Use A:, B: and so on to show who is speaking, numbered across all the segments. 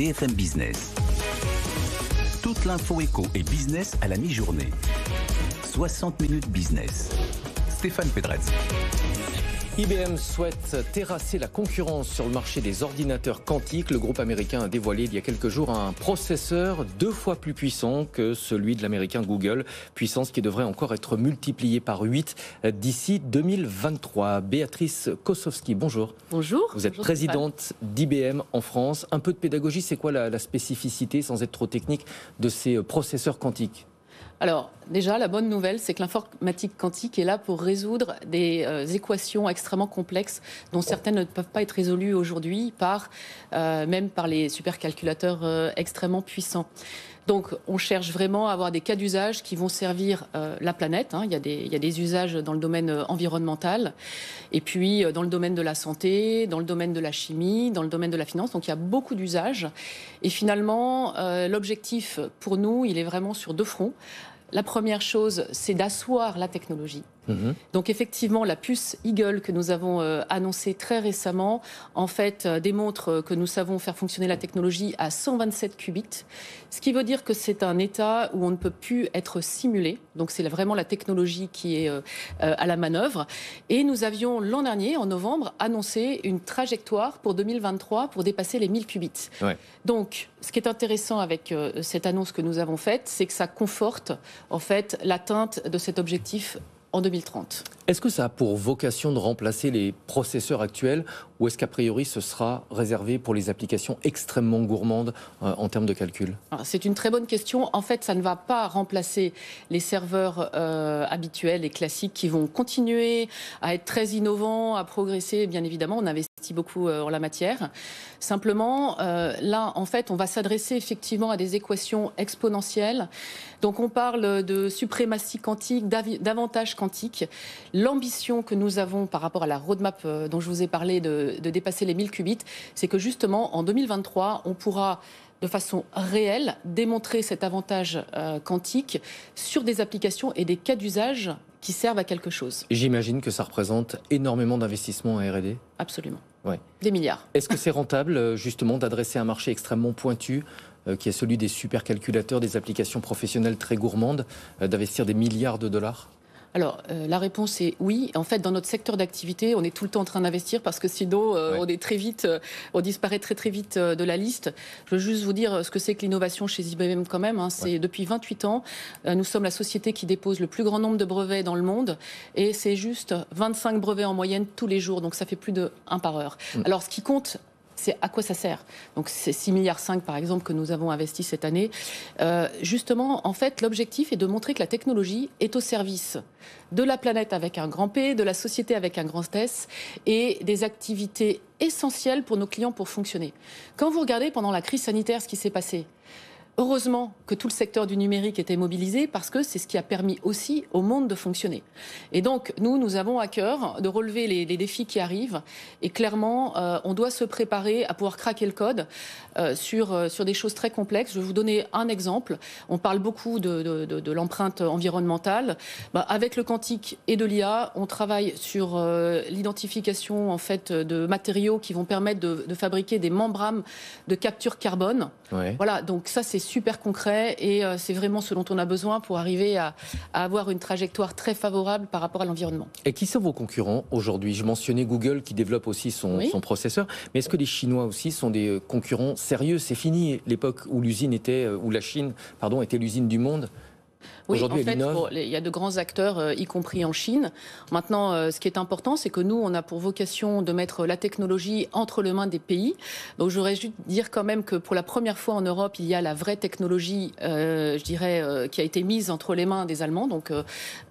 A: BFM Business. Toute l'info éco et business à la mi-journée. 60 minutes business. Stéphane Pedrez.
B: IBM souhaite terrasser la concurrence sur le marché des ordinateurs quantiques. Le groupe américain a dévoilé il y a quelques jours un processeur 2 fois plus puissant que celui de l'américain Google. Puissance qui devrait encore être multipliée par 8 d'ici 2023. Béatrice Kosowski, bonjour.
C: Bonjour.
B: Vous êtes présidente d'IBM en France. Un peu de pédagogie, c'est quoi la spécificité, sans être trop technique, de ces processeurs quantiques ?
C: Alors, déjà, la bonne nouvelle, c'est que l'informatique quantique est là pour résoudre des équations extrêmement complexes dont certaines ne peuvent pas être résolues aujourd'hui même par les supercalculateurs extrêmement puissants. Donc, on cherche vraiment à avoir des cas d'usage qui vont servir la planète. Il y a des usages dans le domaine environnemental, et puis dans le domaine de la santé, dans le domaine de la chimie, dans le domaine de la finance. Donc, il y a beaucoup d'usages. Et finalement, l'objectif pour nous, il est vraiment sur 2 fronts. La première chose, c'est d'asseoir la technologie. Donc effectivement, la puce Eagle que nous avons annoncée très récemment, en fait, démontre que nous savons faire fonctionner la technologie à 127 qubits, ce qui veut dire que c'est un état où on ne peut plus être simulé. Donc c'est vraiment la technologie qui est à la manœuvre. Et nous avions l'an dernier, en novembre, annoncé une trajectoire pour 2023 pour dépasser les 1000 qubits. Ouais. Donc, ce qui est intéressant avec cette annonce que nous avons faite, c'est que ça conforte en fait l'atteinte de cet objectif en 2030.
B: Est-ce que ça a pour vocation de remplacer les processeurs actuels ou est-ce qu'a priori ce sera réservé pour les applications extrêmement gourmandes en termes de calcul ?
C: Alors, c'est une très bonne question. En fait, ça ne va pas remplacer les serveurs habituels et classiques qui vont continuer à être très innovants, à progresser. Bien évidemment, on investit beaucoup en la matière. Simplement, là, en fait, on va s'adresser effectivement à des équations exponentielles. Donc, on parle de suprématie quantique, d'avantage quantique. L'ambition que nous avons par rapport à la roadmap dont je vous ai parlé de dépasser les 1000 qubits, c'est que justement, en 2023, on pourra de façon réelle démontrer cet avantage quantique sur des applications et des cas d'usage qui servent à quelque chose.
B: J'imagine que ça représente énormément d'investissements en R&D.
C: Absolument.
B: Ouais.
C: Des milliards.
B: Est-ce que c'est rentable, justement, d'adresser un marché extrêmement pointu, qui est celui des supercalculateurs, des applications professionnelles très gourmandes, d'investir des milliards de dollars ?
C: Alors, la réponse est oui. En fait, dans notre secteur d'activité, on est tout le temps en train d'investir parce que sinon, on est très vite, on disparaît très très vite de la liste. Je veux juste vous dire ce que c'est que l'innovation chez IBM quand même. C'est depuis 28 ans, nous sommes la société qui dépose le plus grand nombre de brevets dans le monde et c'est juste 25 brevets en moyenne tous les jours. Donc, ça fait plus de 1 par heure. Alors, ce qui compte, c'est à quoi ça sert. Donc c'est 6,5 milliards par exemple que nous avons investi cette année. Justement, en fait, l'objectif est de montrer que la technologie est au service de la planète avec un grand P, de la société avec un grand S et des activités essentielles pour nos clients pour fonctionner. Quand vous regardez pendant la crise sanitaire ce qui s'est passé, heureusement que tout le secteur du numérique était mobilisé parce que c'est ce qui a permis aussi au monde de fonctionner. Et donc, nous avons à cœur de relever les défis qui arrivent. Et clairement, on doit se préparer à pouvoir craquer le code sur des choses très complexes. Je vais vous donner un exemple. On parle beaucoup de l'empreinte environnementale. Avec le quantique et de l'IA, on travaille sur l'identification en fait, de matériaux qui vont permettre de fabriquer des membranes de capture carbone. Ouais. Voilà, donc ça, c'est super concret et c'est vraiment ce dont on a besoin pour arriver à avoir une trajectoire très favorable par rapport à l'environnement.
B: Et qui sont vos concurrents aujourd'hui ? Je mentionnais Google qui développe aussi son processeur, mais est-ce que les Chinois aussi sont des concurrents sérieux ? C'est fini l'époque où la Chine était l'usine du monde.
C: Oui, en fait, il y a de grands acteurs, y compris en Chine. Maintenant, ce qui est important, c'est que nous, on a pour vocation de mettre la technologie entre les mains des pays. Donc, je voudrais juste dire quand même que pour la première fois en Europe, il y a la vraie technologie, je dirais, qui a été mise entre les mains des Allemands. Donc,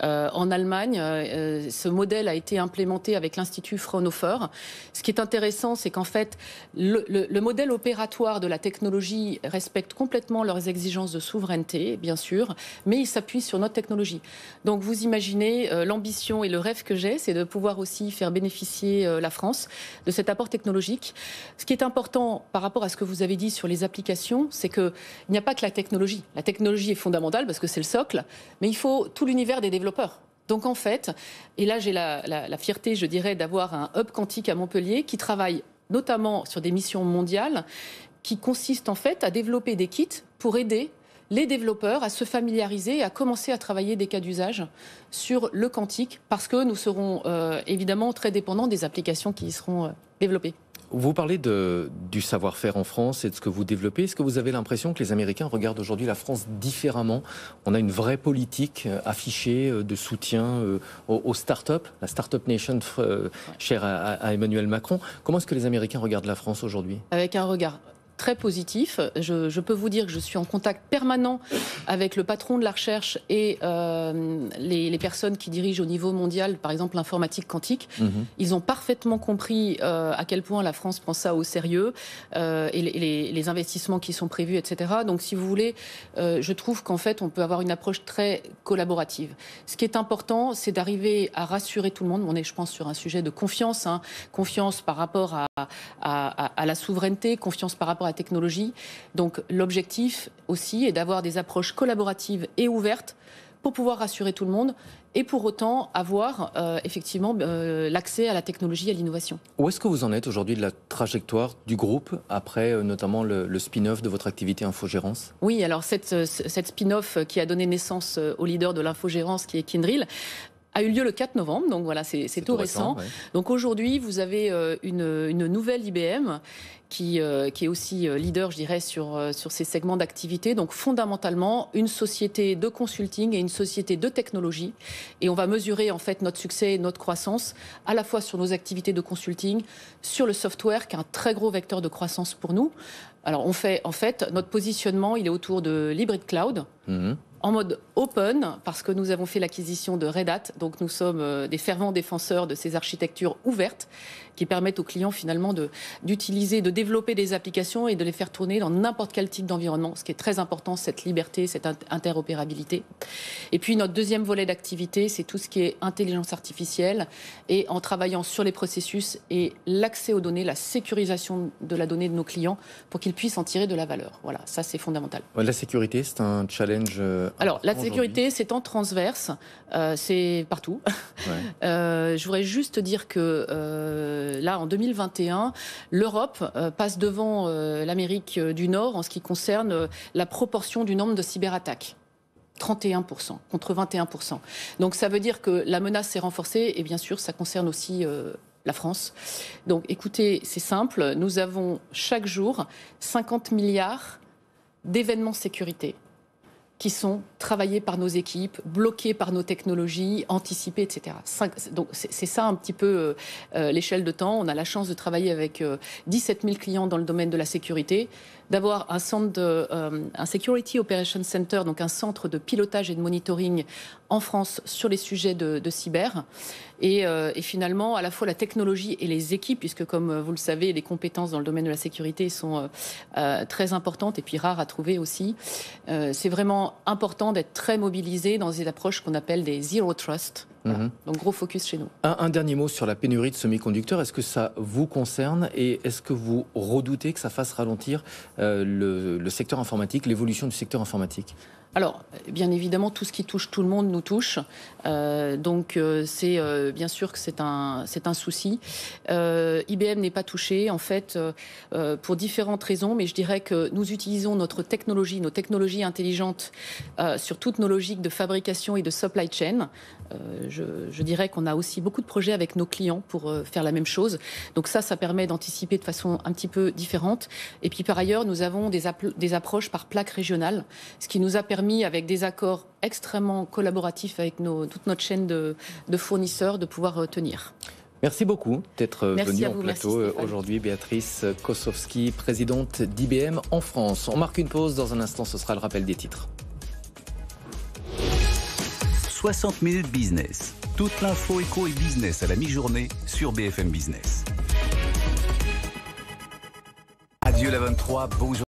C: en Allemagne, ce modèle a été implémenté avec l'Institut Fraunhofer. Ce qui est intéressant, c'est qu'en fait, le modèle opératoire de la technologie respecte complètement leurs exigences de souveraineté, bien sûr, mais il s'appuie sur notre technologie. Donc vous imaginez l'ambition et le rêve que j'ai, c'est de pouvoir aussi faire bénéficier la France de cet apport technologique. Ce qui est important par rapport à ce que vous avez dit sur les applications, c'est qu'il n'y a pas que la technologie. La technologie est fondamentale parce que c'est le socle, mais il faut tout l'univers des développeurs. Donc en fait, et là j'ai la fierté, je dirais, d'avoir un hub quantique à Montpellier qui travaille notamment sur des missions mondiales, qui consiste en fait à développer des kits pour aider les développeurs à se familiariser et à commencer à travailler des cas d'usage sur le quantique, parce que nous serons évidemment très dépendants des applications qui y seront développées.
B: Vous parlez du savoir-faire en France et de ce que vous développez. Est-ce que vous avez l'impression que les Américains regardent aujourd'hui la France différemment? On a une vraie politique affichée de soutien aux start-up, la Start-up Nation chère à Emmanuel Macron. Comment est-ce que les Américains regardent la France aujourd'hui?
C: Avec un regard très positif. Je peux vous dire que je suis en contact permanent avec le patron de la recherche et les personnes qui dirigent au niveau mondial, par exemple l'informatique quantique. Ils ont parfaitement compris à quel point la France prend ça au sérieux et les investissements qui sont prévus, etc. Donc, si vous voulez, je trouve qu'en fait, on peut avoir une approche très collaborative. Ce qui est important, c'est d'arriver à rassurer tout le monde. On est, je pense, sur un sujet de confiance, hein. Confiance par rapport à la souveraineté, confiance par rapport à la technologie. Donc l'objectif aussi est d'avoir des approches collaboratives et ouvertes pour pouvoir rassurer tout le monde et pour autant avoir effectivement l'accès à la technologie et à l'innovation.
B: Où est-ce que vous en êtes aujourd'hui de la trajectoire du groupe après notamment le spin-off de votre activité infogérance?
C: Oui, alors cette spin-off qui a donné naissance au leader de l'infogérance qui est Kyndryl a eu lieu le 4 novembre, donc voilà, c'est tout récent. Ouais. Donc aujourd'hui, vous avez une nouvelle IBM qui est aussi leader, je dirais, sur ces segments d'activité. Donc fondamentalement, une société de consulting et une société de technologie. Et on va mesurer en fait notre succès et notre croissance à la fois sur nos activités de consulting, sur le software, qui est un très gros vecteur de croissance pour nous. Alors on fait, en fait, notre positionnement, il est autour de l'hybrid cloud. En mode open, parce que nous avons fait l'acquisition de Red Hat, donc nous sommes des fervents défenseurs de ces architectures ouvertes qui permettent aux clients finalement d'utiliser, de développer des applications et de les faire tourner dans n'importe quel type d'environnement, ce qui est très important, cette liberté, cette interopérabilité. Et puis notre deuxième volet d'activité, c'est tout ce qui est intelligence artificielle et en travaillant sur les processus et l'accès aux données, la sécurisation de la donnée de nos clients pour qu'ils puissent en tirer de la valeur. Voilà, ça c'est fondamental.
B: La sécurité, c'est un challenge.
C: Alors, la sécurité, c'est en transverse, c'est partout. Ouais. Je voudrais juste dire que là, en 2021, l'Europe passe devant l'Amérique du Nord en ce qui concerne la proportion du nombre de cyberattaques. 31% contre 21%. Donc ça veut dire que la menace s'est renforcée et bien sûr, ça concerne aussi la France. Donc écoutez, c'est simple, nous avons chaque jour 50 milliards d'événements sécurité qui sont travaillés par nos équipes, bloqués par nos technologies, anticipés, etc. Donc c'est ça un petit peu l'échelle de temps. On a la chance de travailler avec 17 000 clients dans le domaine de la sécurité, d'avoir un un Security Operations Center, donc un centre de pilotage et de monitoring en France sur les sujets de cyber. Et finalement, à la fois la technologie et les équipes, puisque comme vous le savez, les compétences dans le domaine de la sécurité sont très importantes et puis rares à trouver aussi. C'est vraiment important d'être très mobilisé dans des approches qu'on appelle des Zero Trust. Voilà. Donc gros focus chez nous.
B: Un dernier mot sur la pénurie de semi-conducteurs. Est-ce que ça vous concerne et est-ce que vous redoutez que ça fasse ralentir le secteur informatique, l'évolution du secteur informatique ?
C: Alors, bien évidemment, tout ce qui touche tout le monde nous touche. Donc, c'est bien sûr que c'est un souci. IBM n'est pas touché, en fait, pour différentes raisons. Mais je dirais que nous utilisons notre technologie, nos technologies intelligentes sur toutes nos logiques de fabrication et de supply chain. Je dirais qu'on a aussi beaucoup de projets avec nos clients pour faire la même chose. Donc ça permet d'anticiper de façon un petit peu différente. Et puis, par ailleurs, nous avons des approches par plaque régionale, ce qui nous a permis, avec des accords extrêmement collaboratifs avec toute notre chaîne de fournisseurs, de pouvoir tenir.
B: Merci beaucoup d'être venue en plateau aujourd'hui, Béatrice Kosowski, présidente d'IBM en France. On marque une pause, dans un instant ce sera le rappel des titres.
A: 60 minutes business. Toute l'info éco et business à la mi-journée sur BFM Business. Adieu la 23, bonjour.